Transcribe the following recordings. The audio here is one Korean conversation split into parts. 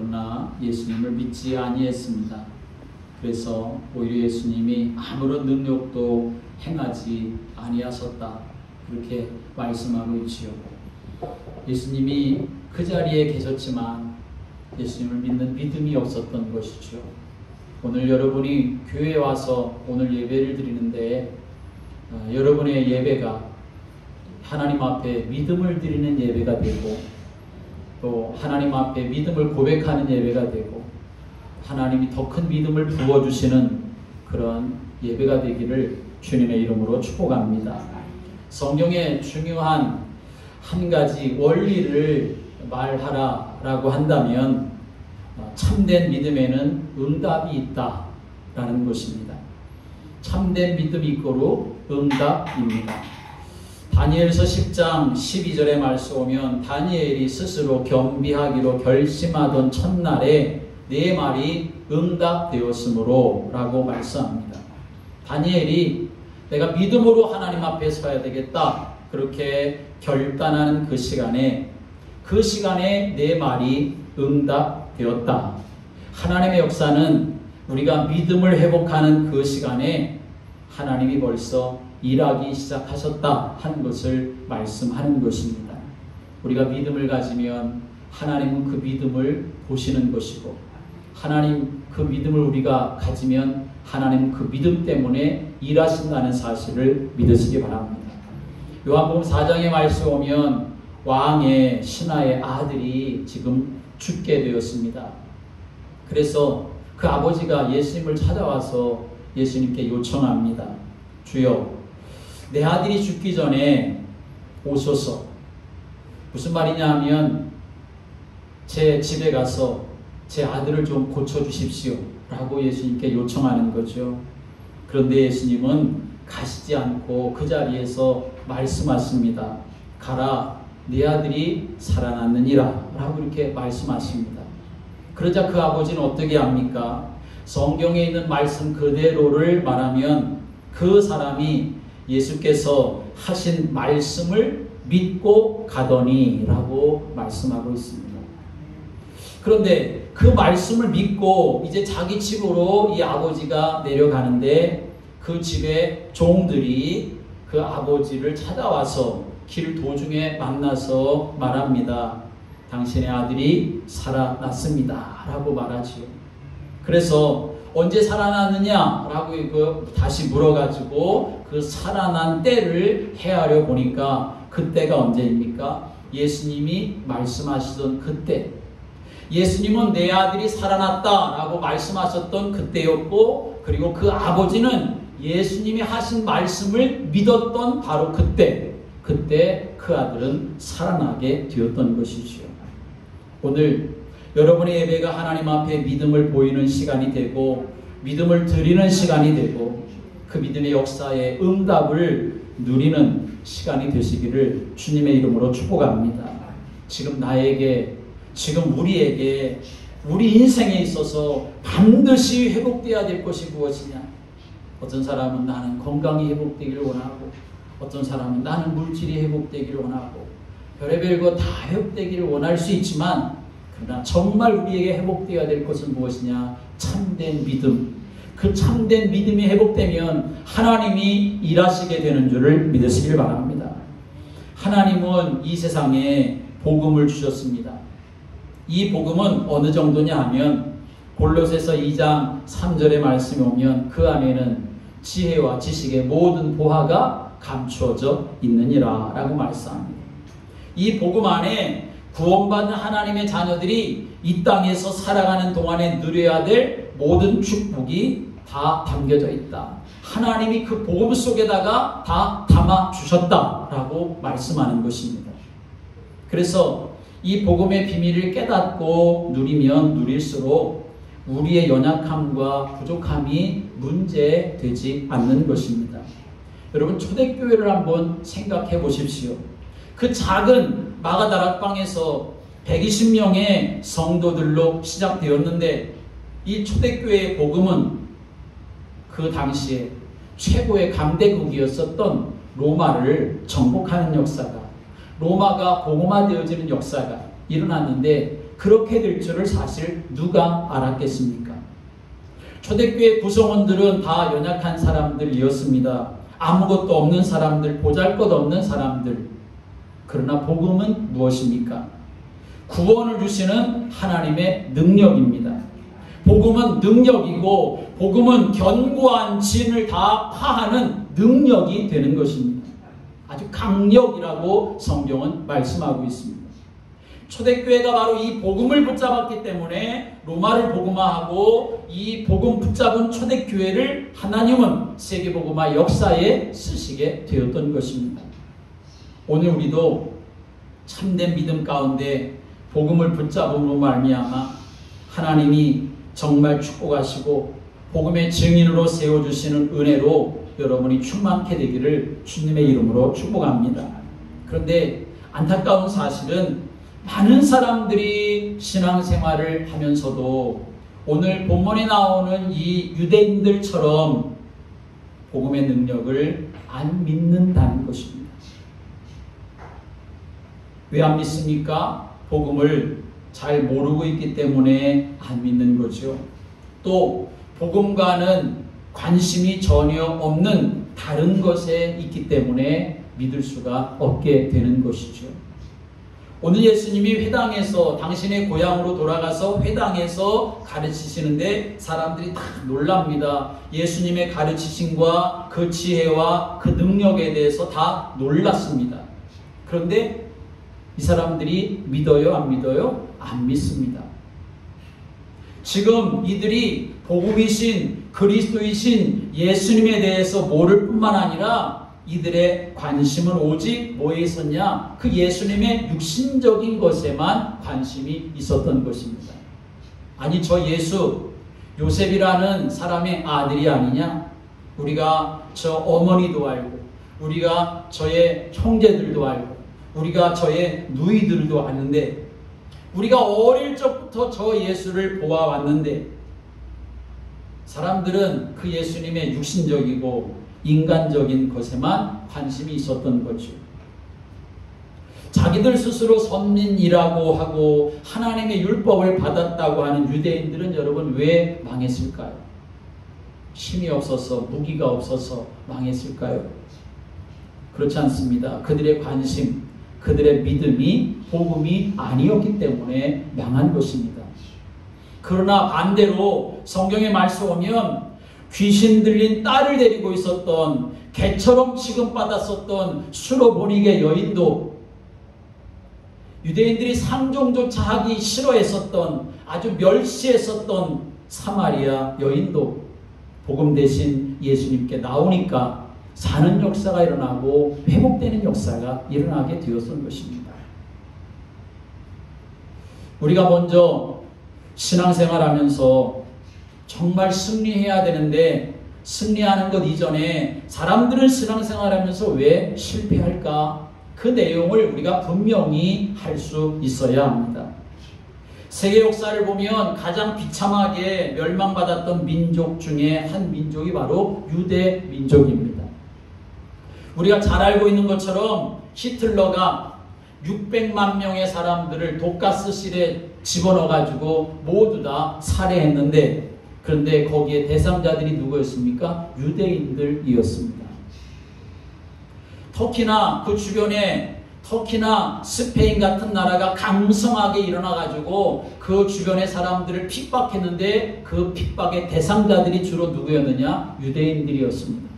그러나 예수님을 믿지 아니했습니다. 그래서 오히려 예수님이 아무런 능력도 행하지 아니하셨다, 그렇게 말씀하고 있지요. 예수님이 그 자리에 계셨지만 예수님을 믿는 믿음이 없었던 것이죠. 오늘 여러분이 교회에 와서 오늘 예배를 드리는데 여러분의 예배가 하나님 앞에 믿음을 드리는 예배가 되고, 또 하나님 앞에 믿음을 고백하는 예배가 되고, 하나님이 더 큰 믿음을 부어주시는 그런 예배가 되기를 주님의 이름으로 축복합니다. 성경에 중요한 한 가지 원리를 말하라라고 한다면 참된 믿음에는 응답이 있다라는 것입니다. 참된 믿음이 있고로 응답입니다. 다니엘서 10장 12절의 말씀 오면 다니엘이 스스로 겸비하기로 결심하던 첫날에 내 말이 응답되었으므로 라고 말씀합니다. 다니엘이 내가 믿음으로 하나님 앞에 서야 되겠다, 그렇게 결단하는 그 시간에 내 말이 응답되었다. 하나님의 역사는 우리가 믿음을 회복하는 그 시간에 하나님이 벌써 일하기 시작하셨다 하는 것을 말씀하는 것입니다. 우리가 믿음을 가지면 하나님은 그 믿음을 보시는 것이고, 하나님 그 믿음을 우리가 가지면 하나님은 그 믿음 때문에 일하신다는 사실을 믿으시기 바랍니다. 요한복음 4장의 말씀 오면 왕의 신하의 아들이 지금 죽게 되었습니다. 그래서 그 아버지가 예수님을 찾아와서 예수님께 요청합니다. 주여, 내 아들이 죽기 전에 오소서. 무슨 말이냐 하면 제 집에 가서 제 아들을 좀 고쳐주십시오 라고 예수님께 요청하는 거죠. 그런데 예수님은 가시지 않고 그 자리에서 말씀하십니다. 가라, 네 아들이 살아났느니라 라고 이렇게 말씀하십니다. 그러자 그 아버지는 어떻게 합니까? 성경에 있는 말씀 그대로를 말하면 그 사람이 예수께서 하신 말씀을 믿고 가더니 라고 말씀하고 있습니다. 그런데 그 말씀을 믿고 이제 자기 집으로 이 아버지가 내려가는데 그 집의 종들이 그 아버지를 찾아와서 길 도중에 만나서 말합니다. 당신의 아들이 살아났습니다 라고 말하지요. 그래서 언제 살아났느냐 라고 다시 물어가지고 그 살아난 때를 헤아려 보니까 그때가 언제입니까? 예수님이 말씀하시던 그때, 예수님은 내 아들이 살아났다 라고 말씀하셨던 그때였고, 그리고 그 아버지는 예수님이 하신 말씀을 믿었던 바로 그때 그 아들은 살아나게 되었던 것이지요. 오늘 여러분의 예배가 하나님 앞에 믿음을 보이는 시간이 되고, 믿음을 드리는 시간이 되고, 그 믿음의 역사에 응답을 누리는 시간이 되시기를 주님의 이름으로 축복합니다. 지금 나에게, 지금 우리에게, 우리 인생에 있어서 반드시 회복되어야 될 것이 무엇이냐? 어떤 사람은 나는 건강이 회복되기를 원하고, 어떤 사람은 나는 물질이 회복되기를 원하고, 별의별 거 다 회복되기를 원할 수 있지만, 그러나 정말 우리에게 회복되어야 될 것은 무엇이냐? 참된 믿음. 그 참된 믿음이 회복되면 하나님이 일하시게 되는 줄을 믿으시길 바랍니다. 하나님은 이 세상에 복음을 주셨습니다. 이 복음은 어느 정도냐 하면 골로새서 2장 3절의 말씀이 오면 그 안에는 지혜와 지식의 모든 보화가 감추어져 있느니라 라고 말씀합니다. 이 복음 안에 구원받은 하나님의 자녀들이 이 땅에서 살아가는 동안에 누려야 될 모든 축복이 다 담겨져 있다. 하나님이 그 복음 속에다가 다 담아주셨다라고 말씀하는 것입니다. 그래서 이 복음의 비밀을 깨닫고 누리면 누릴수록 우리의 연약함과 부족함이 문제되지 않는 것입니다. 여러분, 초대교회를 한번 생각해 보십시오. 그 작은 마가다락방에서 120명의 성도들로 시작되었는데, 이 초대교회의 복음은 그 당시에 최고의 강대국이었었던 로마를 정복하는 역사가, 로마가 복음화되어지는 역사가 일어났는데, 그렇게 될 줄을 사실 누가 알았겠습니까? 초대교회 구성원들은 다 연약한 사람들이었습니다. 아무것도 없는 사람들, 보잘것없는 사람들. 그러나 복음은 무엇입니까? 구원을 주시는 하나님의 능력입니다. 복음은 능력이고 복음은 견고한 진을 다 파하는 능력이 되는 것입니다. 아주 강력이라고 성경은 말씀하고 있습니다. 초대교회가 바로 이 복음을 붙잡았기 때문에 로마를 복음화하고 이 복음 붙잡은 초대교회를 하나님은 세계복음화 역사에 쓰시게 되었던 것입니다. 오늘 우리도 참된 믿음 가운데 복음을 붙잡음으로 말미암아 하나님이 정말 축복하시고 복음의 증인으로 세워주시는 은혜로 여러분이 충만케 되기를 주님의 이름으로 축복합니다. 그런데 안타까운 사실은 많은 사람들이 신앙생활을 하면서도 오늘 본문에 나오는 이 유대인들처럼 복음의 능력을 안 믿는다는 것입니다. 왜 안 믿습니까? 복음을 잘 모르고 있기 때문에 안 믿는 거죠. 또 복음과는 관심이 전혀 없는 다른 것에 있기 때문에 믿을 수가 없게 되는 것이죠. 오늘 예수님이 회당에서 당신의 고향으로 돌아가서 회당에서 가르치시는데 사람들이 다 놀랍니다. 예수님의 가르치심과 그 지혜와 그 능력에 대해서 다 놀랐습니다. 그런데 이 사람들이 믿어요? 안 믿어요? 안 믿습니다. 지금 이들이 복음이신 그리스도이신 예수님에 대해서 모를 뿐만 아니라 이들의 관심은 오직 뭐에 있었냐? 그 예수님의 육신적인 것에만 관심이 있었던 것입니다. 아니 저 예수 요셉이라는 사람의 아들이 아니냐? 우리가 저 어머니도 알고 우리가 저의 형제들도 알고 우리가 저의 누이들도 아는데 우리가 어릴 적부터 저 예수를 보아왔는데 사람들은 그 예수님의 육신적이고 인간적인 것에만 관심이 있었던 거죠. 자기들 스스로 선민이라고 하고 하나님의 율법을 받았다고 하는 유대인들은 여러분 왜 망했을까요? 힘이 없어서 무기가 없어서 망했을까요? 그렇지 않습니다. 그들의 관심, 그들의 믿음이 복음이 아니었기 때문에 망한 것입니다. 그러나 반대로 성경에 말씀 오면 귀신 들린 딸을 데리고 있었던 개처럼 취급받았었던 수로보니게 여인도 유대인들이 상종조차 하기 싫어했었던 아주 멸시했었던 사마리아 여인도 복음 대신 예수님께 나오니까 사는 역사가 일어나고 회복되는 역사가 일어나게 되었던 것입니다. 우리가 먼저 신앙생활하면서 정말 승리해야 되는데 승리하는 것 이전에 사람들은 신앙생활하면서 왜 실패할까? 그 내용을 우리가 분명히 할 수 있어야 합니다. 세계 역사를 보면 가장 비참하게 멸망받았던 민족 중에 한 민족이 바로 유대 민족입니다. 우리가 잘 알고 있는 것처럼 히틀러가 600만 명의 사람들을 독가스실에 집어넣어가지고 모두 다 살해했는데 그런데 거기에 대상자들이 누구였습니까? 유대인들이었습니다. 터키나 그 주변에 터키나 스페인 같은 나라가 강성하게 일어나가지고 그 주변의 사람들을 핍박했는데 그 핍박의 대상자들이 주로 누구였느냐? 유대인들이었습니다.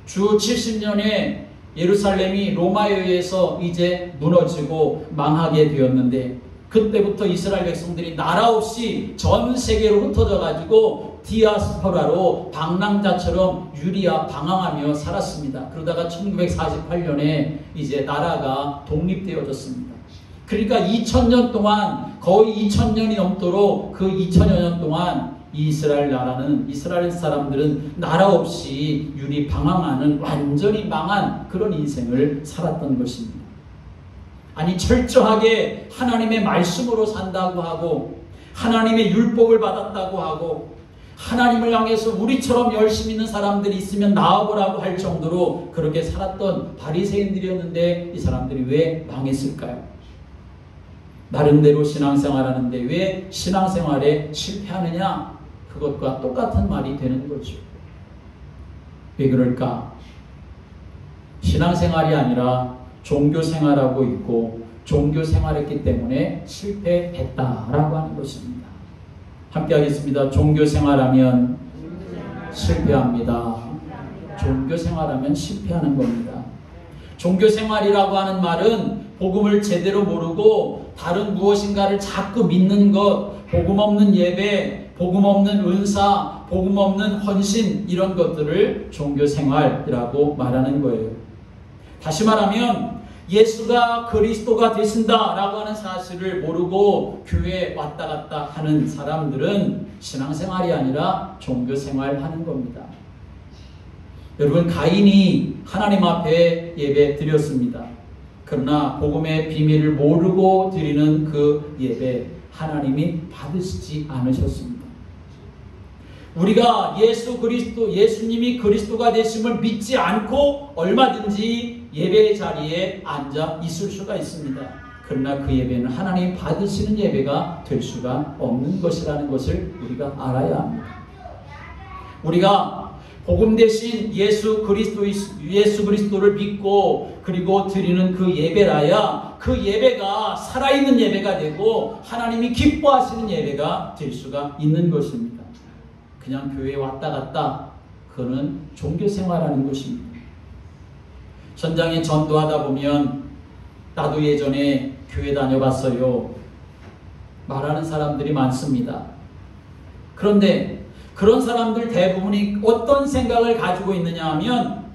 주 70년에 예루살렘이 로마에 의해서 이제 무너지고 망하게 되었는데 그때부터 이스라엘 백성들이 나라 없이 전 세계로 흩어져 가지고 디아스포라로 방랑자처럼 유리와 방황하며 살았습니다. 그러다가 1948년에 이제 나라가 독립되어졌습니다. 그러니까 2000년 동안 거의 2000년이 넘도록 그 2000여 년 동안 이스라엘 나라는 이스라엘 사람들은 나라 없이 유리 방황하는 완전히 망한 그런 인생을 살았던 것입니다. 아니 철저하게 하나님의 말씀으로 산다고 하고 하나님의 율법을 받았다고 하고 하나님을 향해서 우리처럼 열심히 있는 사람들이 있으면 나와보라고 할 정도로 그렇게 살았던 바리새인들이었는데 이 사람들이 왜 망했을까요? 나름대로 신앙생활하는데 왜 신앙생활에 실패하느냐? 그것과 똑같은 말이 되는 거죠. 왜 그럴까? 신앙생활이 아니라 종교생활하고 있고 종교생활했기 때문에 실패했다라고 하는 것입니다. 함께 하겠습니다. 종교생활하면 실패합니다. 종교생활하면 실패하는 겁니다. 종교생활이라고 하는 말은 복음을 제대로 모르고 다른 무엇인가를 자꾸 믿는 것, 복음 없는 예배, 복음 없는 은사, 복음 없는 헌신, 이런 것들을 종교생활이라고 말하는 거예요. 다시 말하면 예수가 그리스도가 되신다라고 하는 사실을 모르고 교회에 왔다 갔다 하는 사람들은 신앙생활이 아니라 종교생활 하는 겁니다. 여러분, 가인이 하나님 앞에 예배 드렸습니다. 그러나 복음의 비밀을 모르고 드리는 그 예배 하나님이 받으시지 않으셨습니다. 우리가 예수 그리스도, 예수님이 그리스도가 되심을 믿지 않고 얼마든지 예배의 자리에 앉아 있을 수가 있습니다. 그러나 그 예배는 하나님 받으시는 예배가 될 수가 없는 것이라는 것을 우리가 알아야 합니다. 우리가 복음 대신 예수 그리스도를 믿고 그리고 드리는 그 예배라야 그 예배가 살아있는 예배가 되고 하나님이 기뻐하시는 예배가 될 수가 있는 것입니다. 그냥 교회에 왔다 갔다, 그거는 종교생활하는 것입니다. 전장에 전도하다 보면 나도 예전에 교회 다녀봤어요 말하는 사람들이 많습니다. 그런데 그런 사람들 대부분이 어떤 생각을 가지고 있느냐 하면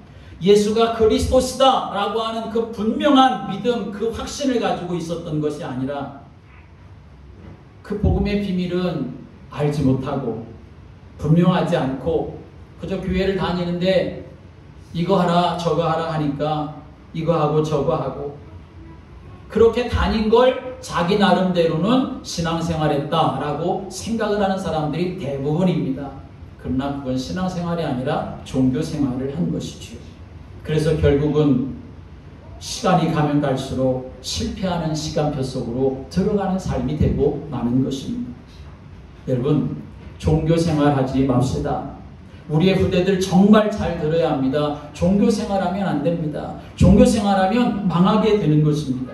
예수가 그리스도시다 라고 하는 그 분명한 믿음, 그 확신을 가지고 있었던 것이 아니라 그 복음의 비밀은 알지 못하고 분명하지 않고 그저 교회를 다니는데 이거 하라 저거 하라 하니까 이거 하고 저거 하고 그렇게 다닌 걸 자기 나름대로는 신앙생활했다라고 생각을 하는 사람들이 대부분입니다. 그러나 그건 신앙생활이 아니라 종교생활을 한 것이죠. 그래서 결국은 시간이 가면 갈수록 실패하는 시간표 속으로 들어가는 삶이 되고 마는 것입니다. 여러분, 종교생활하지 맙시다. 우리의 후대들 정말 잘 들어야 합니다. 종교생활하면 안 됩니다. 종교생활하면 망하게 되는 것입니다.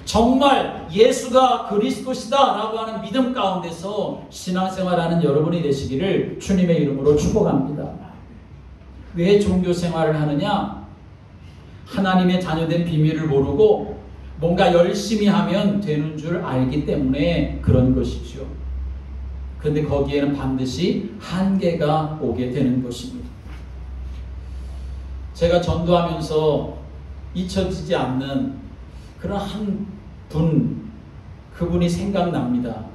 정말 예수가 그리스도시다 라고 하는 믿음 가운데서 신앙생활하는 여러분이 되시기를 주님의 이름으로 축복합니다. 왜 종교생활을 하느냐? 하나님의 자녀된 비밀을 모르고 뭔가 열심히 하면 되는 줄 알기 때문에 그런 것이죠. 그런데 거기에는 반드시 한계가 오게 되는 것입니다. 제가 전도하면서 잊혀지지 않는 그런 한 분, 그분이 생각납니다.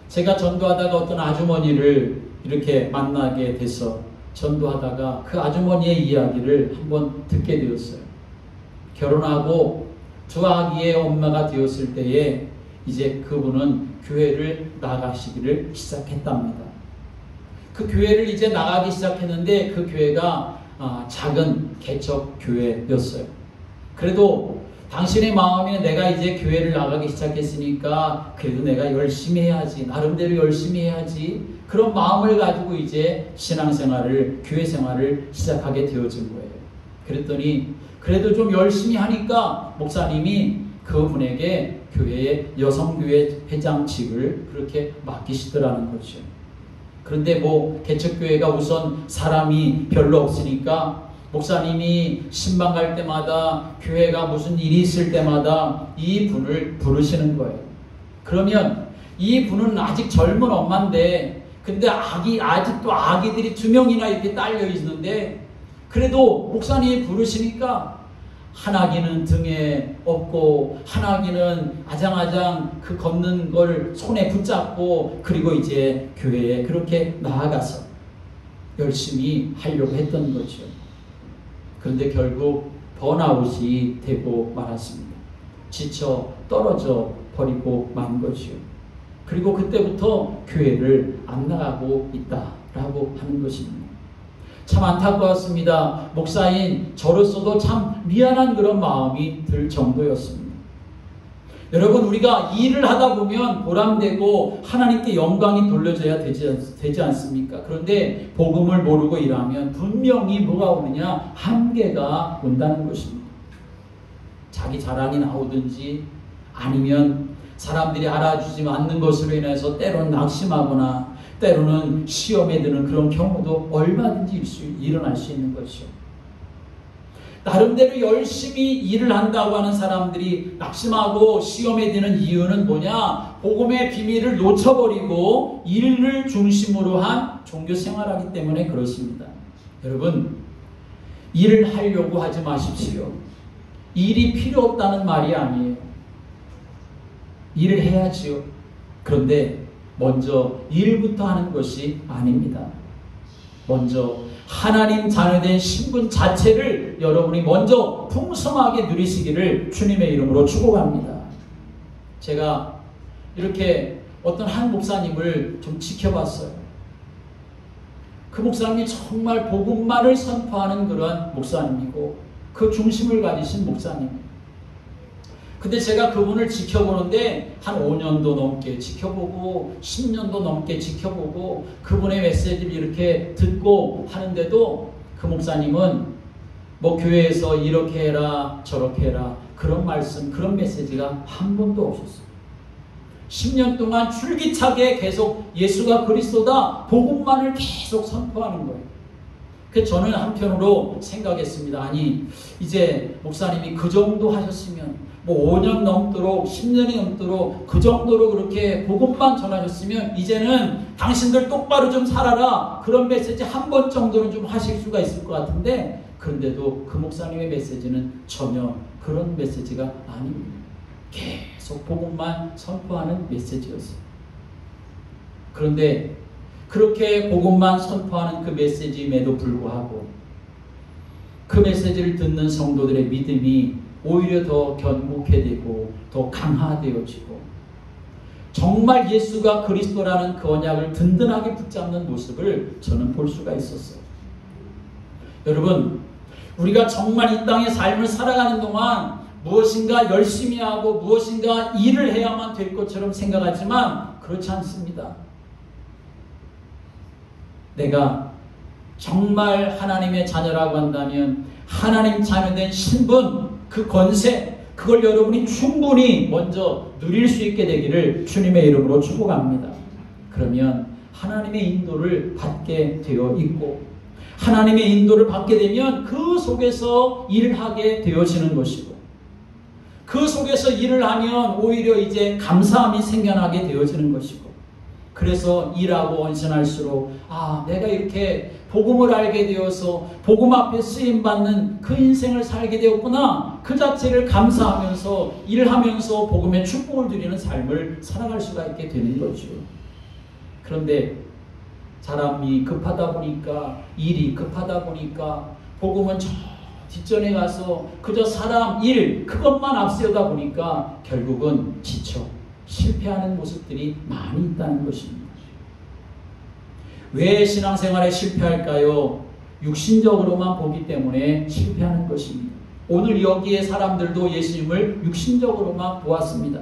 제가 전도하다가 어떤 아주머니를 이렇게 만나게 돼서 전도하다가 그 아주머니의 이야기를 한번 듣게 되었어요. 결혼하고 두 아기의 엄마가 되었을 때에 이제 그분은 교회를 나가시기를 시작했답니다. 그 교회를 이제 나가기 시작했는데 그 교회가 작은 개척 교회였어요. 그래도 당신의 마음에 내가 이제 교회를 나가기 시작했으니까 그래도 내가 열심히 해야지, 나름대로 열심히 해야지, 그런 마음을 가지고 이제 신앙생활을, 교회생활을 시작하게 되어진 거예요. 그랬더니 그래도 좀 열심히 하니까 목사님이 그분에게 교회의 여성교회 회장직을 그렇게 맡기시더라는 거죠. 그런데 뭐 개척교회가 우선 사람이 별로 없으니까 목사님이 신방 갈 때마다 교회가 무슨 일이 있을 때마다 이 분을 부르시는 거예요. 그러면 이 분은 아직 젊은 엄마인데 근데 아직도 아기들이 2명이나 이렇게 딸려 있는데 그래도 목사님이 부르시니까 한 아기는 등에 업고 한 아기는 아장아장 그 걷는 걸 손에 붙잡고 그리고 이제 교회에 그렇게 나아가서 열심히 하려고 했던 거죠. 그런데 결국 번아웃이 되고 말았습니다. 지쳐 떨어져 버리고 만 거죠. 그리고 그때부터 교회를 안 나가고 있다라고 하는 것입니다. 참 안타까웠습니다. 목사인 저로서도 참 미안한 그런 마음이 들 정도였습니다. 여러분, 우리가 일을 하다 보면 보람되고 하나님께 영광이 돌려져야 되지 않습니까? 그런데 복음을 모르고 일하면 분명히 뭐가 오느냐? 한계가 온다는 것입니다. 자기 자랑이 나오든지 아니면 사람들이 알아주지 않는 것으로 인해서 때로는 낙심하거나 때로는 시험에 드는 그런 경우도 얼마든지 일어날 수 있는 것이죠. 나름대로 열심히 일을 한다고 하는 사람들이 낙심하고 시험에 드는 이유는 뭐냐? 복음의 비밀을 놓쳐버리고 일을 중심으로 한 종교 생활하기 때문에 그렇습니다. 여러분, 일을 하려고 하지 마십시오. 일이 필요 없다는 말이 아니에요. 일을 해야지요. 그런데 먼저 일부터 하는 것이 아닙니다. 먼저 하나님 자녀된 신분 자체를 여러분이 먼저 풍성하게 누리시기를 주님의 이름으로 축복합니다. 제가 이렇게 어떤 한 목사님을 좀 지켜봤어요. 그 목사님이 정말 복음만을 선포하는 그러한 목사님이고 그 중심을 가지신 목사님. 근데 제가 그분을 지켜보는데 한 5년도 넘게 지켜보고 10년도 넘게 지켜보고 그분의 메시지를 이렇게 듣고 하는데도 그 목사님은 뭐 교회에서 이렇게 해라 저렇게 해라 그런 말씀 그런 메시지가 한 번도 없었어요. 10년 동안 줄기차게 계속 예수가 그리스도다 복음만을 계속 선포하는 거예요. 그래서 저는 한편으로 생각했습니다. 아니 이제 목사님이 그 정도 하셨으면 뭐 5년 넘도록 10년이 넘도록 그 정도로 그렇게 복음만 전하셨으면 이제는 당신들 똑바로 좀 살아라 그런 메시지 한 번 정도는 좀 하실 수가 있을 것 같은데 그런데도 그 목사님의 메시지는 전혀 그런 메시지가 아닙니다. 계속 복음만 선포하는 메시지였어요. 그런데 그렇게 복음만 선포하는 그 메시지임에도 불구하고 그 메시지를 듣는 성도들의 믿음이 오히려 더 견고해지고 더 강화되어지고 정말 예수가 그리스도라는 그 언약을 든든하게 붙잡는 모습을 저는 볼 수가 있었어요. 여러분, 우리가 정말 이 땅의 삶을 살아가는 동안 무엇인가 열심히 하고 무엇인가 일을 해야만 될 것처럼 생각하지만 그렇지 않습니다. 내가 정말 하나님의 자녀라고 한다면 하나님 자녀된 신분 그 권세 그걸 여러분이 충분히 먼저 누릴 수 있게 되기를 주님의 이름으로 축복합니다. 그러면 하나님의 인도를 받게 되어 있고 하나님의 인도를 받게 되면 그 속에서 일을 하게 되어지는 것이고 그 속에서 일을 하면 오히려 이제 감사함이 생겨나게 되어지는 것이고 그래서 일하고 헌신할수록 내가 이렇게 복음을 알게 되어서 복음 앞에 쓰임받는 그 인생을 살게 되었구나 그 자체를 감사하면서 일하면서 복음의 축복을 누리는 삶을 살아갈 수가 있게 되는 거죠. 그런데 사람이 급하다 보니까 일이 급하다 보니까 복음은 저 뒷전에 가서 그저 사람 일 그것만 앞세우다 보니까 결국은 지쳐 실패하는 모습들이 많이 있다는 것입니다. 왜 신앙생활에 실패할까요? 육신적으로만 보기 때문에 실패하는 것입니다. 오늘 여기에 사람들도 예수님을 육신적으로만 보았습니다.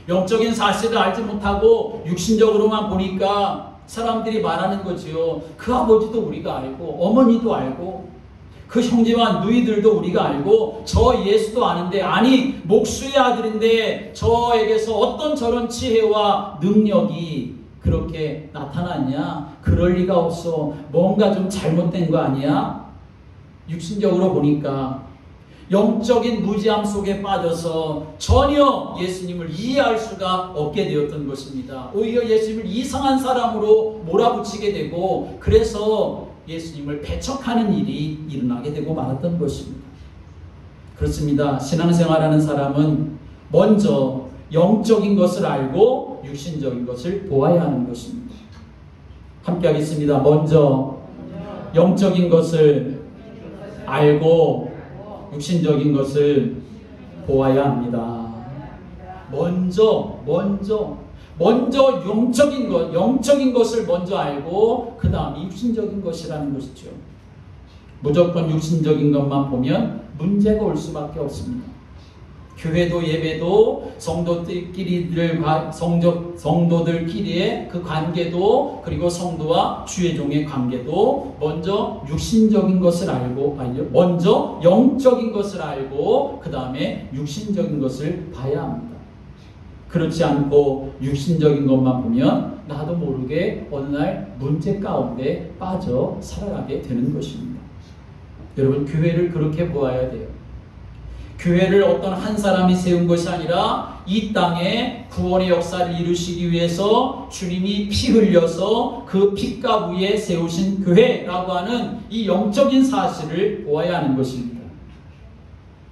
영적인 사실을 알지 못하고 육신적으로만 보니까 사람들이 말하는 거지요. 그 아버지도 우리가 알고 어머니도 알고 그 형제와 누이들도 우리가 알고 저 예수도 아는데 아니 목수의 아들인데 저에게서 어떤 저런 지혜와 능력이 그렇게 나타났냐? 그럴 리가 없어. 뭔가 좀 잘못된 거 아니야? 육신적으로 보니까 영적인 무지함 속에 빠져서 전혀 예수님을 이해할 수가 없게 되었던 것입니다. 오히려 예수님을 이상한 사람으로 몰아붙이게 되고 그래서 예수님을 배척하는 일이 일어나게 되고 말았던 것입니다. 그렇습니다. 신앙생활하는 사람은 먼저 영적인 것을 알고 육신적인 것을 보아야 하는 것입니다. 함께 하겠습니다. 먼저 영적인 것을 알고 육신적인 것을 보아야 합니다. 먼저 영적인 것을 먼저 알고 그 다음에 육신적인 것이라는 것이죠. 무조건 육신적인 것만 보면 문제가 올 수밖에 없습니다. 교회도 예배도 성도들끼리의 그 관계도, 그리고 성도와 주의 종의 관계도 먼저 육신적인 것을 알고, 먼저 영적인 것을 알고 그 다음에 육신적인 것을 봐야 합니다. 그렇지 않고 육신적인 것만 보면 나도 모르게 어느 날 문제 가운데 빠져 살아가게 되는 것입니다. 여러분, 교회를 그렇게 보아야 돼요. 교회를 어떤 한 사람이 세운 것이 아니라 이 땅에 구원의 역사를 이루시기 위해서 주님이 피 흘려서 그 핏값 위에 세우신 교회라고 하는 이 영적인 사실을 보아야 하는 것입니다.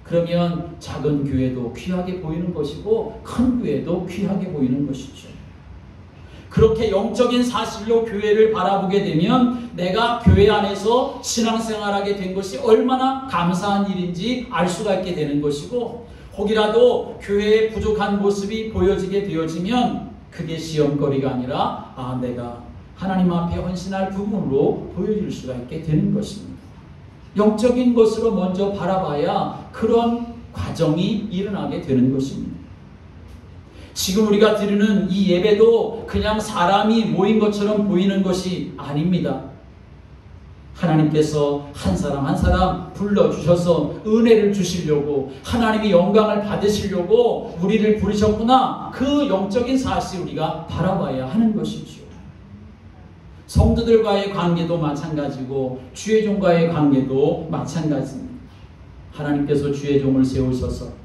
그러면 작은 교회도 귀하게 보이는 것이고 큰 교회도 귀하게 보이는 것이죠. 그렇게 영적인 사실로 교회를 바라보게 되면 내가 교회 안에서 신앙생활하게 된 것이 얼마나 감사한 일인지 알 수가 있게 되는 것이고, 혹이라도 교회의 부족한 모습이 보여지게 되어지면 그게 시험거리가 아니라 내가 하나님 앞에 헌신할 부분으로 보여질 수가 있게 되는 것입니다. 영적인 것으로 먼저 바라봐야 그런 과정이 일어나게 되는 것입니다. 지금 우리가 드리는 이 예배도 그냥 사람이 모인 것처럼 보이는 것이 아닙니다. 하나님께서 한 사람 한 사람 불러주셔서 은혜를 주시려고, 하나님이 영광을 받으시려고 우리를 부르셨구나, 그 영적인 사실 우리가 바라봐야 하는 것이죠. 성도들과의 관계도 마찬가지고 주의 종과의 관계도 마찬가지입니다. 하나님께서 주의 종을 세우셔서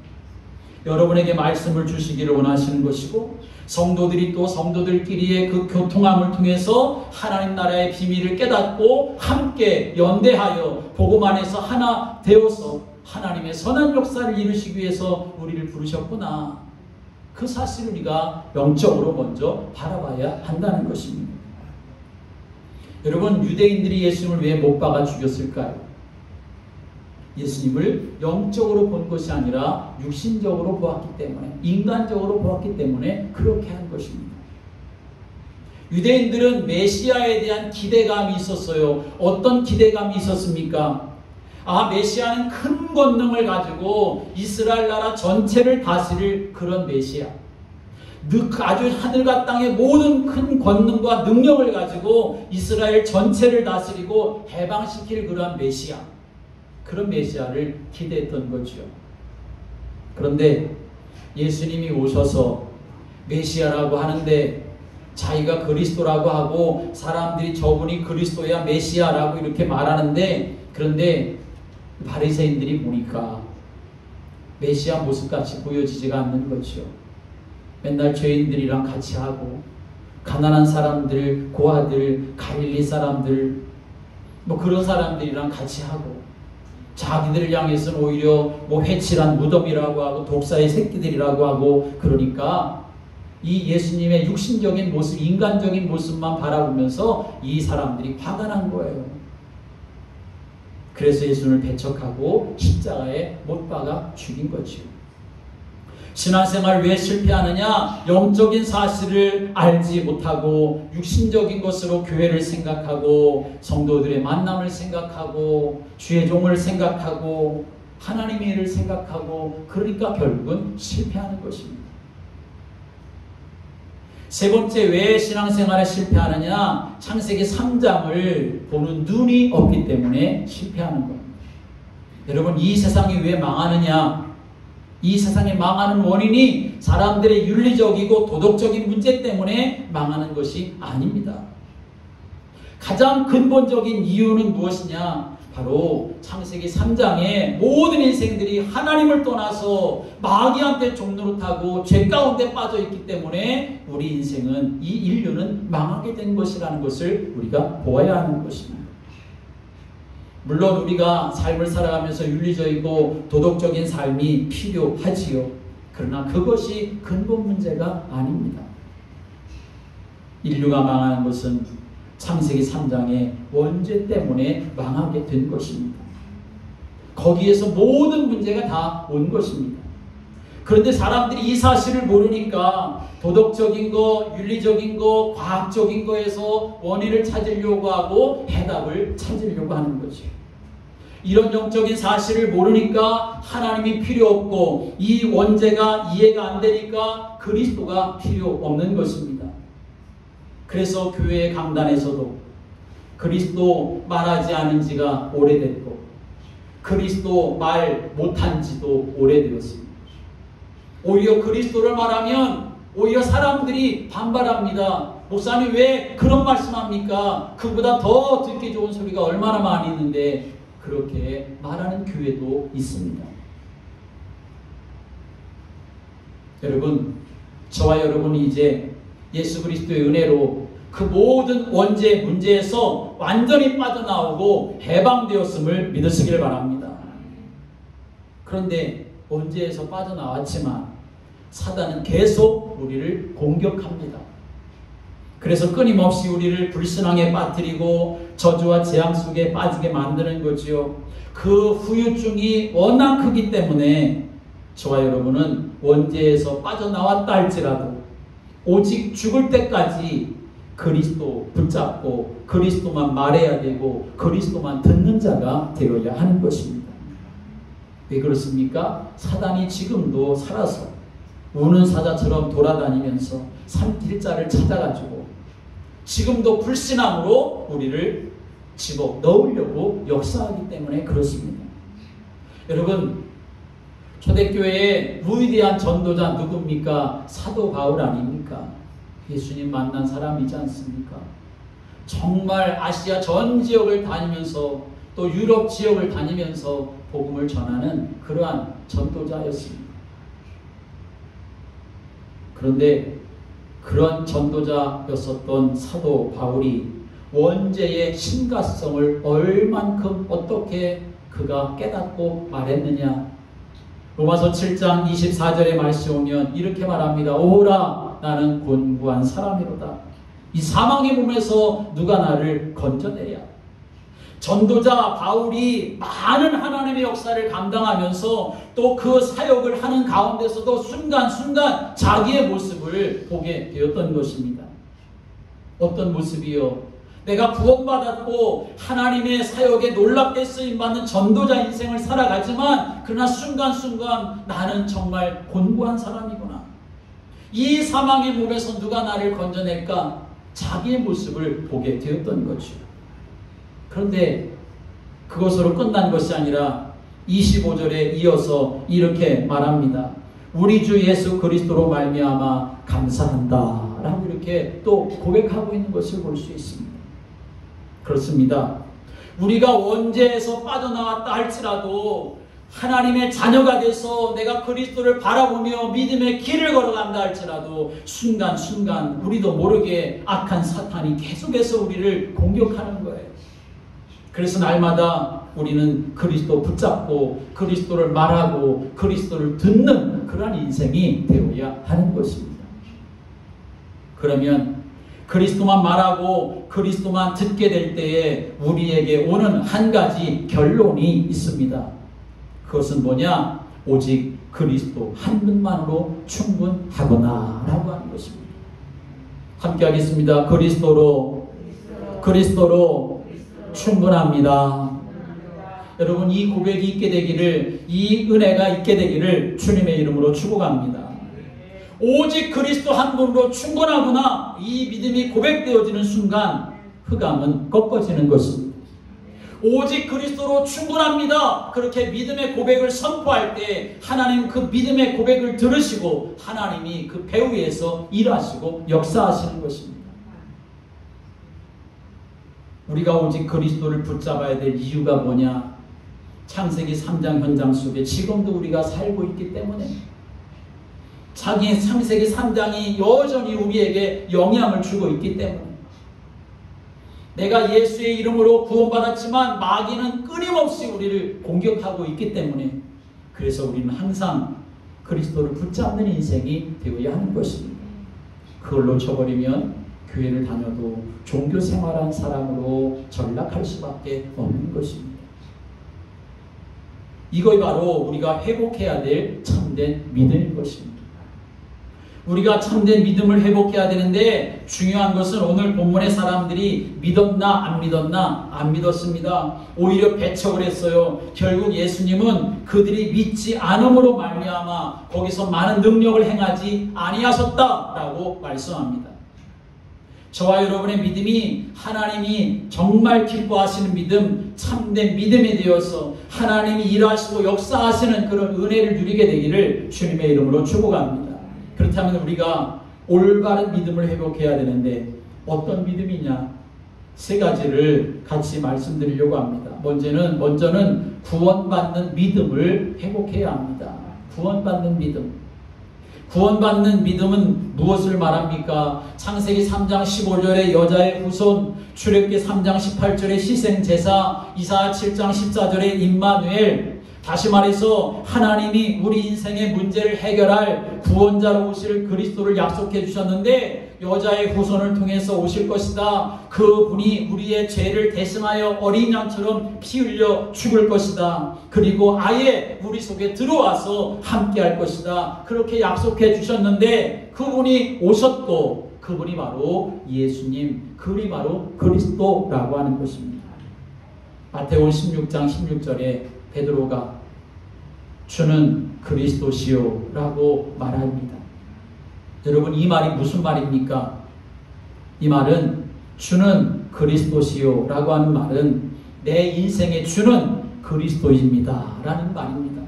여러분에게 말씀을 주시기를 원하시는 것이고, 성도들이 또 성도들끼리의 그 교통함을 통해서 하나님 나라의 비밀을 깨닫고 함께 연대하여 복음 안에서 하나 되어서 하나님의 선한 역사를 이루시기 위해서 우리를 부르셨구나, 그 사실을 우리가 영적으로 먼저 바라봐야 한다는 것입니다. 여러분, 유대인들이 예수님을 왜 못 박아 죽였을까요? 예수님을 영적으로 본 것이 아니라 육신적으로 보았기 때문에, 인간적으로 보았기 때문에 그렇게 한 것입니다. 유대인들은 메시아에 대한 기대감이 있었어요. 어떤 기대감이 있었습니까? 메시아는 큰 권능을 가지고 이스라엘 나라 전체를 다스릴 그런 메시아, 아주 하늘과 땅의 모든 큰 권능과 능력을 가지고 이스라엘 전체를 다스리고 해방시킬 그런 메시아, 그런 메시아를 기대했던 거죠. 그런데 예수님이 오셔서 메시아라고 하는데 자기가 그리스도라고 하고 사람들이 저분이 그리스도야 메시아라고 이렇게 말하는데, 그런데 바리새인들이 보니까 메시아 모습같이 보여지지가 않는 거죠. 맨날 죄인들이랑 같이 하고, 가난한 사람들, 고아들, 갈릴리 사람들, 그런 사람들이랑 같이 하고, 자기들을 향해서는 오히려 해칠한 무덤이라고 하고 독사의 새끼들이라고 하고, 그러니까 이 예수님의 육신적인 모습, 인간적인 모습만 바라보면서 이 사람들이 화가 난 거예요. 그래서 예수님을 배척하고 십자가에 못 박아 죽인 거죠. 신앙생활 왜 실패하느냐? 영적인 사실을 알지 못하고 육신적인 것으로 교회를 생각하고 성도들의 만남을 생각하고 주의 종을 생각하고 하나님의 일을 생각하고, 그러니까 결국은 실패하는 것입니다. 세 번째, 왜 신앙생활에 실패하느냐? 창세기 3장을 보는 눈이 없기 때문에 실패하는 겁니다. 여러분, 이 세상이 왜 망하느냐? 이 세상에 망하는 원인이 사람들의 윤리적이고 도덕적인 문제 때문에 망하는 것이 아닙니다. 가장 근본적인 이유는 무엇이냐? 바로 창세기 3장에 모든 인생들이 하나님을 떠나서 마귀한테 종노릇하고 죄 가운데 빠져 있기 때문에 우리 인생은, 이 인류는 망하게 된 것이라는 것을 우리가 보아야 하는 것입니다. 물론 우리가 삶을 살아가면서 윤리적이고 도덕적인 삶이 필요하지요. 그러나 그것이 근본 문제가 아닙니다. 인류가 망하는 것은 창세기 3장의 원죄 때문에 망하게 된 것입니다. 거기에서 모든 문제가 다 온 것입니다. 그런데 사람들이 이 사실을 모르니까 도덕적인 거, 윤리적인 거, 과학적인 거에서 원인을 찾으려고 하고 해답을 찾으려고 하는 거죠. 이런 영적인 사실을 모르니까 하나님이 필요 없고 이 원죄가 이해가 안 되니까 그리스도가 필요 없는 것입니다. 그래서 교회의 강단에서도 그리스도 말하지 않은 지가 오래됐고 그리스도 말 못한 지도 오래되었습니다. 오히려 그리스도를 말하면 오히려 사람들이 반발합니다. 목사님 왜 그런 말씀합니까? 그보다 더 듣기 좋은 소리가 얼마나 많이 있는데 그렇게 말하는 교회도 있습니다. 여러분, 저와 여러분이 이제 예수 그리스도의 은혜로 그 모든 원죄 문제에서 완전히 빠져나오고 해방되었음을 믿으시길 바랍니다. 그런데 원죄에서 빠져나왔지만 사단은 계속 우리를 공격합니다. 그래서 끊임없이 우리를 불신앙에 빠뜨리고 저주와 재앙 속에 빠지게 만드는 거지요. 그 후유증이 워낙 크기 때문에 저와 여러분은 원죄에서 빠져나왔다 할지라도 오직 죽을 때까지 그리스도 붙잡고 그리스도만 말해야 되고 그리스도만 듣는 자가 되어야 하는 것입니다. 왜 그렇습니까? 사단이 지금도 살아서 우는 사자처럼 돌아다니면서 산길자를 찾아가지고 지금도 불신앙으로 우리를 집어넣으려고 역사하기 때문에 그렇습니다. 여러분, 초대교회의 위대한 전도자 누굽니까? 사도 바울 아닙니까? 예수님 만난 사람이지 않습니까? 정말 아시아 전 지역을 다니면서 또 유럽 지역을 다니면서 복음을 전하는 그러한 전도자였습니다. 그런데 그런 전도자였었던 사도 바울이 원죄의 심각성을 얼만큼 어떻게 그가 깨닫고 말했느냐. 로마서 7장 24절의 말씀에 오면 이렇게 말합니다. 오라 나는 곤고한 사람이로다. 이 사망의 몸에서 누가 나를 건져내랴. 전도자 바울이 많은 하나님의 역사를 감당하면서 또 그 사역을 하는 가운데서도 순간순간 자기의 모습을 보게 되었던 것입니다. 어떤 모습이요? 내가 구원받았고 하나님의 사역에 놀랍게 쓰임받는 전도자 인생을 살아가지만 그러나 순간순간 나는 정말 곤고한 사람이구나. 이 사망의 몸에서 누가 나를 건져낼까? 자기의 모습을 보게 되었던 거죠. 그런데 그것으로 끝난 것이 아니라 25절에 이어서 이렇게 말합니다. 우리 주 예수 그리스도로 말미암아 감사한다 라고 이렇게 또 고백하고 있는 것을 볼 수 있습니다. 그렇습니다. 우리가 원죄에서 빠져나왔다 할지라도 하나님의 자녀가 돼서 내가 그리스도를 바라보며 믿음의 길을 걸어간다 할지라도 순간순간 우리도 모르게 악한 사탄이 계속해서 우리를 공격하는 거예요. 그래서 날마다 우리는 그리스도 붙잡고 그리스도를 말하고 그리스도를 듣는 그런 인생이 되어야 하는 것입니다. 그러면 그리스도만 말하고 그리스도만 듣게 될 때에 우리에게 오는 한 가지 결론이 있습니다. 그것은 뭐냐? 오직 그리스도 한 분만으로 충분하구나 라고 하는 것입니다. 함께 하겠습니다. 그리스도로 충분합니다. 여러분, 이 고백이 있게 되기를, 이 은혜가 있게 되기를 주님의 이름으로 축복합니다. 오직 그리스도 한 분으로 충분하구나. 이 믿음이 고백되어지는 순간 흑암은 꺾어지는 것입니다. 오직 그리스도로 충분합니다. 그렇게 믿음의 고백을 선포할 때 하나님 그 믿음의 고백을 들으시고 하나님이 그 배 위에서 일하시고 역사하시는 것입니다. 우리가 오직 그리스도를 붙잡아야 될 이유가 뭐냐? 창세기 3장 현장 속에 지금도 우리가 살고 있기 때문에 자기 창세기 3장이 여전히 우리에게 영향을 주고 있기 때문에 내가 예수의 이름으로 구원받았지만 마귀는 끊임없이 우리를 공격하고 있기 때문에 그래서 우리는 항상 그리스도를 붙잡는 인생이 되어야 하는 것입니다. 그걸 놓쳐버리면 교회를 다녀도 종교 생활한 사람으로 전락할 수밖에 없는 것입니다. 이것이 바로 우리가 회복해야 될 참된 믿음인 것입니다. 우리가 참된 믿음을 회복해야 되는데 중요한 것은 오늘 본문의 사람들이 믿었나 안 믿었나? 안 믿었습니다. 오히려 배척을 했어요. 결국 예수님은 그들이 믿지 않음으로 말미암아 거기서 많은 능력을 행하지 아니하셨다라고 말씀합니다. 저와 여러분의 믿음이 하나님이 정말 기뻐하시는 믿음, 참된 믿음이 되어서 하나님이 일하시고 역사하시는 그런 은혜를 누리게 되기를 주님의 이름으로 축복합니다. 그렇다면 우리가 올바른 믿음을 회복해야 되는데 어떤 믿음이냐? 세 가지를 같이 말씀드리려고 합니다. 먼저는 구원받는 믿음을 회복해야 합니다. 구원받는 믿음. 구원받는 믿음은 무엇을 말합니까? 창세기 3장 15절에 여자의 후손, 출애굽기 3장 18절에 희생제사, 이사야 7장 14절에 임마누엘. 다시 말해서 하나님이 우리 인생의 문제를 해결할 구원자로 오실 그리스도를 약속해 주셨는데 여자의 후손을 통해서 오실 것이다. 그분이 우리의 죄를 대신하여 어린 양처럼 피 흘려 죽을 것이다. 그리고 아예 우리 속에 들어와서 함께 할 것이다. 그렇게 약속해 주셨는데 그분이 오셨고 그분이 바로 예수님, 그분이 바로 그리스도라고 하는 것입니다. 마태복음 16장 16절에 베드로가 주는 그리스도시요 라고 말합니다. 여러분, 이 말이 무슨 말입니까? 이 말은 주는 그리스도시요 라고 하는 말은 내 인생의 주는 그리스도입니다 라는 말입니다.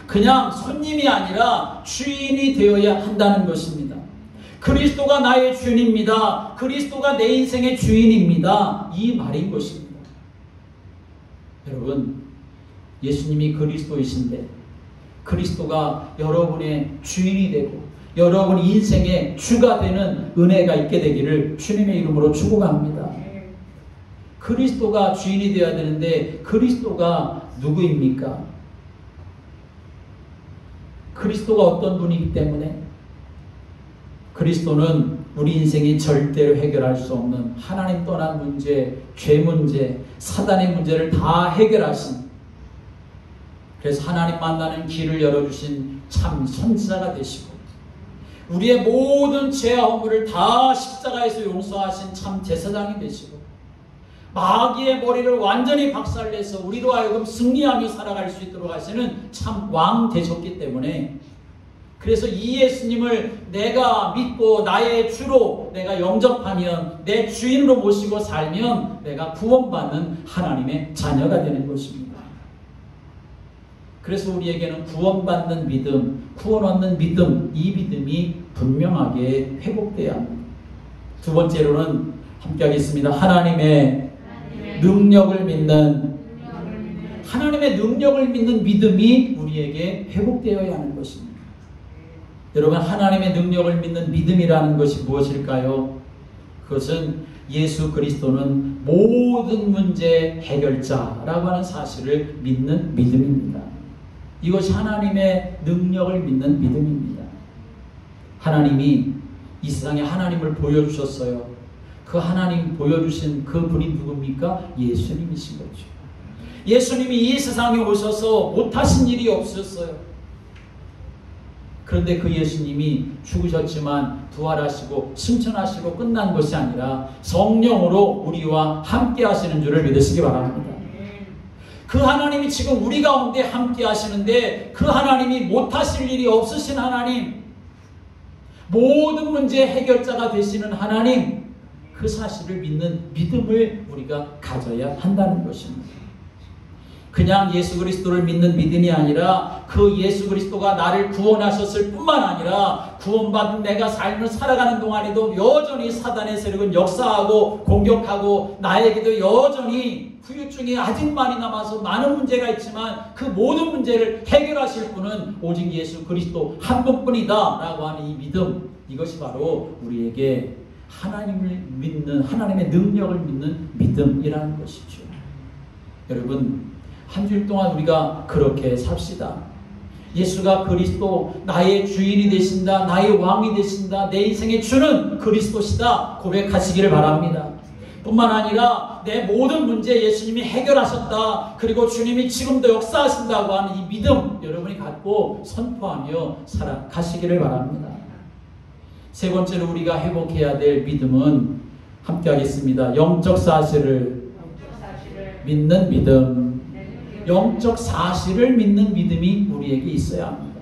그냥 손님이 아니라 주인이 되어야 한다는 것입니다. 그리스도가 나의 주인입니다. 그리스도가 내 인생의 주인입니다. 이 말인 것입니다. 여러분, 예수님이 그리스도이신데 그리스도가 여러분의 주인이 되고 여러분 인생의 주가 되는 은혜가 있게 되기를 주님의 이름으로 축복합니다. 그리스도가 주인이 되어야 되는데 그리스도가 누구입니까? 그리스도가 어떤 분이기 때문에 그리스도는 우리 인생이 절대로 해결할 수 없는 하나님 떠난 문제, 죄 문제, 사단의 문제를 다 해결하신, 그래서 하나님 만나는 길을 열어주신 참 선지자가 되시고 우리의 모든 죄와 허물을 다 십자가에서 용서하신 참 제사장이 되시고 마귀의 머리를 완전히 박살내서 우리로 하여금 승리하며 살아갈 수 있도록 하시는 참 왕 되셨기 때문에, 그래서 이 예수님을 내가 믿고 나의 주로 내가 영접하면, 내 주인으로 모시고 살면 내가 구원받는 하나님의 자녀가 되는 것입니다. 그래서 우리에게는 구원받는 믿음, 구원 얻는 믿음, 이 믿음이 분명하게 회복돼야 합니다. 두 번째로는 함께 하겠습니다. 하나님의 능력을 믿는, 하나님의 능력을 믿는 믿음이 우리에게 회복되어야 하는 것입니다. 여러분, 하나님의 능력을 믿는 믿음이라는 것이 무엇일까요? 그것은 예수 그리스도는 모든 문제 해결자라고 하는 사실을 믿는 믿음입니다. 이것이 하나님의 능력을 믿는 믿음입니다. 하나님이 이 세상에 하나님을 보여주셨어요. 그 하나님 보여주신 그 분이 누굽니까? 예수님이신 거죠. 예수님이 이 세상에 오셔서 못하신 일이 없으셨어요. 그런데 그 예수님이 죽으셨지만 부활하시고 승천하시고 끝난 것이 아니라 성령으로 우리와 함께 하시는 줄을 믿으시기 바랍니다. 그 하나님이 지금 우리 가운데 함께 하시는데 그 하나님이 못하실 일이 없으신 하나님, 모든 문제의 해결자가 되시는 하나님, 그 사실을 믿는 믿음을 우리가 가져야 한다는 것입니다. 그냥 예수 그리스도를 믿는 믿음이 아니라 그 예수 그리스도가 나를 구원하셨을 뿐만 아니라 구원받은 내가 삶을 살아가는 동안에도 여전히 사단의 세력은 역사하고 공격하고 나에게도 여전히 후유증이 아직 많이 남아서 많은 문제가 있지만 그 모든 문제를 해결하실 분은 오직 예수 그리스도 한 분뿐이다 라고 하는 이 믿음, 이것이 바로 우리에게 하나님을 믿는, 하나님의 능력을 믿는 믿음이라는 것이죠. 여러분, 한 주일 동안 우리가 그렇게 삽시다. 예수가 그리스도, 나의 주인이 되신다, 나의 왕이 되신다, 내 인생의 주는 그리스도시다 고백하시기를 바랍니다. 뿐만 아니라 내 모든 문제 예수님이 해결하셨다, 그리고 주님이 지금도 역사하신다고 하는 이 믿음 여러분이 갖고 선포하며 살아가시기를 바랍니다. 세 번째로 우리가 회복해야 될 믿음은 함께 하겠습니다. 영적 사실을 믿는 믿음. 영적 사실을 믿는 믿음이 우리에게 있어야 합니다.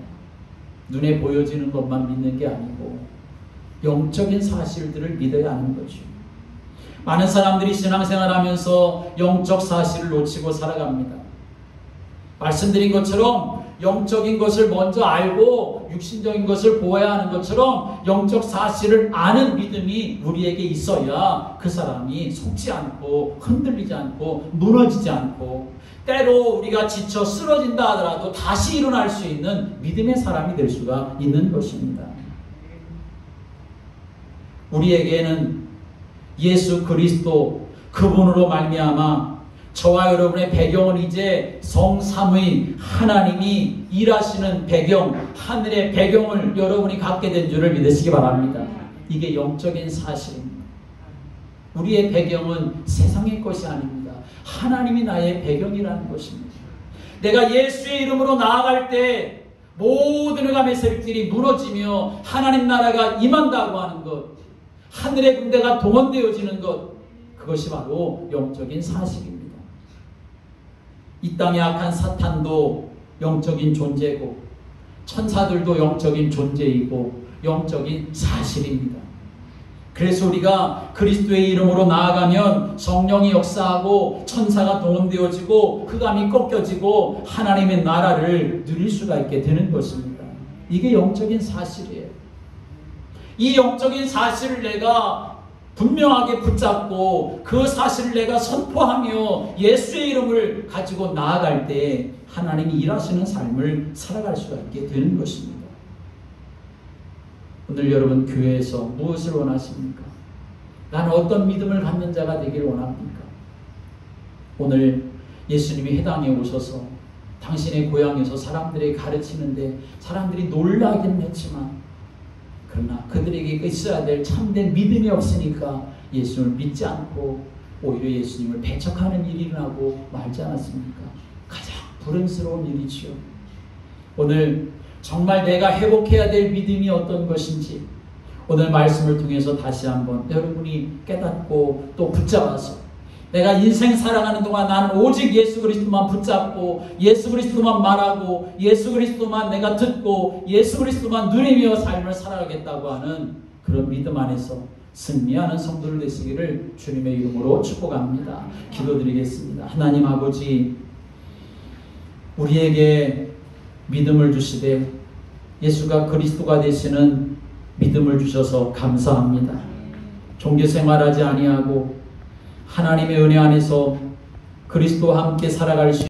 눈에 보여지는 것만 믿는 게 아니고 영적인 사실들을 믿어야 하는 거죠. 많은 사람들이 신앙생활하면서 영적 사실을 놓치고 살아갑니다. 말씀드린 것처럼 영적인 것을 먼저 알고 육신적인 것을 보아야 하는 것처럼 영적 사실을 아는 믿음이 우리에게 있어야 그 사람이 속지 않고 흔들리지 않고 무너지지 않고 때로 우리가 지쳐 쓰러진다 하더라도 다시 일어날 수 있는 믿음의 사람이 될 수가 있는 것입니다. 우리에게는 예수 그리스도 그분으로 말미암아 저와 여러분의 배경은 이제 성삼위 하나님이 일하시는 배경, 하늘의 배경을 여러분이 갖게 된 줄을 믿으시기 바랍니다. 이게 영적인 사실입니다. 우리의 배경은 세상의 것이 아닙니다. 하나님이 나의 배경이라는 것입니다. 내가 예수의 이름으로 나아갈 때 모든 흑암의 세력들이 무너지며 하나님 나라가 임한다고 하는 것, 하늘의 군대가 동원되어지는 것, 그것이 바로 영적인 사실입니다. 이 땅에 악한 사탄도 영적인 존재고 천사들도 영적인 존재이고 영적인 사실입니다. 그래서 우리가 그리스도의 이름으로 나아가면 성령이 역사하고 천사가 동원되어지고 흑암이 꺾여지고 하나님의 나라를 누릴 수가 있게 되는 것입니다. 이게 영적인 사실이에요. 이 영적인 사실을 내가 분명하게 붙잡고 그 사실을 내가 선포하며 예수의 이름을 가지고 나아갈 때 하나님이 일하시는 삶을 살아갈 수가 있게 되는 것입니다. 오늘 여러분 교회에서 무엇을 원하십니까? 나는 어떤 믿음을 갖는 자가 되기를 원합니까? 오늘 예수님이 해당에 오셔서 당신의 고향에서 사람들에게 가르치는데 사람들이 놀라긴 했지만 그러나 그들에게 있어야 될 참된 믿음이 없으니까 예수님을 믿지 않고 오히려 예수님을 배척하는 일이 일어나고 말지 않았습니까? 가장 불행스러운 일이지요. 오늘 정말 내가 회복해야 될 믿음이 어떤 것인지 오늘 말씀을 통해서 다시 한번 여러분이 깨닫고 또 붙잡아서 내가 인생 살아가는 동안 나는 오직 예수 그리스도만 붙잡고 예수 그리스도만 말하고 예수 그리스도만 내가 듣고 예수 그리스도만 누리며 삶을 살아가겠다고 하는 그런 믿음 안에서 승리하는 성도들 되시기를 주님의 이름으로 축복합니다. 기도드리겠습니다. 하나님 아버지, 우리에게 믿음을 주시되 예수가 그리스도가 되시는 믿음을 주셔서 감사합니다. 종교생활하지 아니하고 하나님의 은혜 안에서 그리스도와 함께 살아갈 수